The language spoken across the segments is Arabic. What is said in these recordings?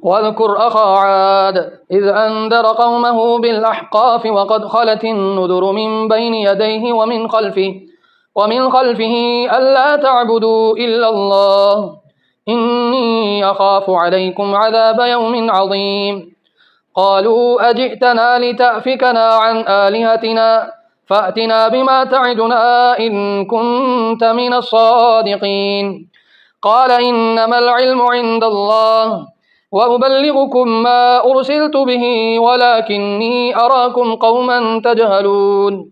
واذكر أخا عاد إذ أنذر قومه بالأحقاف وقد خلت النذر من بين يديه ومن خلفه ألا تعبدوا إلا الله إني أخاف عليكم عذاب يوم عظيم. قالوا أجئتنا لتأفكنا عن آلهتنا فأتنا بما تعدنا إن كنت من الصادقين. قال إنما العلم عند الله وأبلغكم ما أرسلت به ولكني أراكم قوما تجهلون.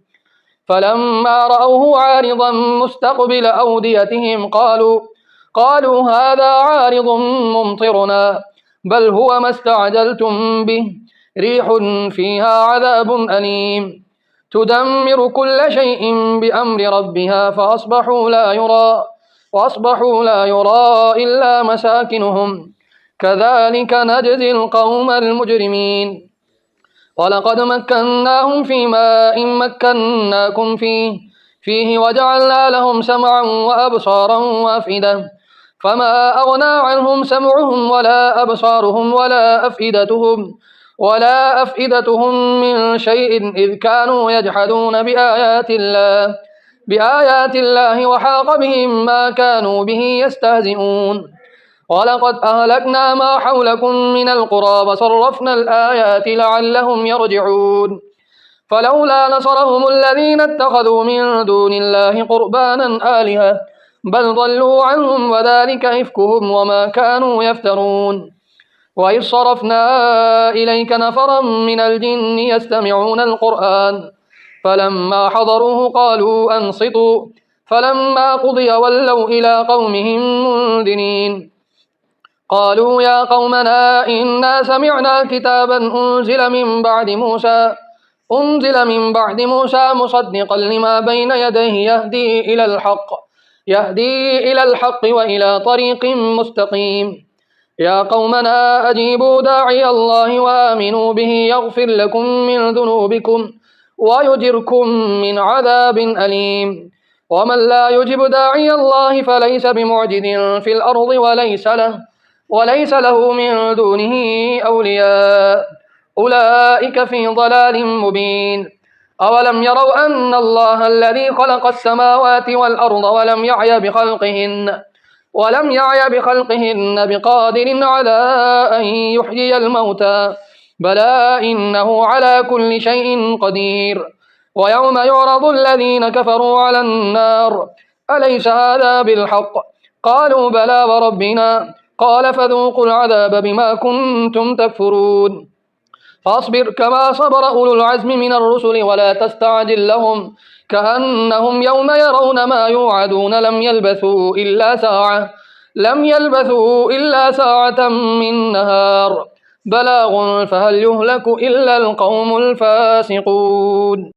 فلما رأوه عارضا مستقبل أوديتهم قالوا هذا عارض ممطرنا بل هو ما استعجلتم به ريح فيها عذاب أليم تدمر كل شيء بأمر ربها فأصبحوا لا يرى إلا مساكنهم كذلك نجزي القوم المجرمين. ولقد مكناهم في ماء مكناكم فيه وجعلنا لهم سمعا وأبصارا وأفئدة فما أغنى عنهم سمعهم ولا أبصارهم ولا أفئدتهم من شيء إذ كانوا يجحدون بآيات الله وحاق بهم ما كانوا به يستهزئون. ولقد أهلكنا ما حولكم من القرى وصرفنا الآيات لعلهم يرجعون. فلولا نصرهم الذين اتخذوا من دون الله قربانا آلهة بل ضلوا عنهم وذلك إفكهم وما كانوا يفترون. وإذ صرفنا إليك نفرا من الجن يستمعون القرآن فلما حضروه قالوا أنصتوا فلما قضي ولوا إلى قومهم منذرين. قالوا يا قومنا إنا سمعنا كتابا أنزل من بعد موسى مصدقا لما بين يديه يهدي إلى الحق وإلى طريق مستقيم. يا قومنا أجيبوا داعي الله وآمنوا به يغفر لكم من ذنوبكم ويجركم من عذاب أليم. ومن لا يجب داعي الله فليس بمعجز في الأرض وليس له من دونه أولياء أولئك في ضلال مبين. أولم يروا أن الله الذي خلق السماوات والأرض ولم يعي بخلقهن بقادر على أن يحيي الموتى بلى إنه على كل شيء قدير. ويوم يعرض الذين كفروا على النار أليس هذا بالحق قالوا بلى وربنا قال فذوقوا العذاب بما كنتم تكفرون. فاصبر كما صبر أولو العزم من الرسل ولا تستعجل لهم كأنهم يوم يرون ما يوعدون لم يلبثوا إلا ساعة من نهار بلاغ فهل يهلك إلا القوم الفاسقون.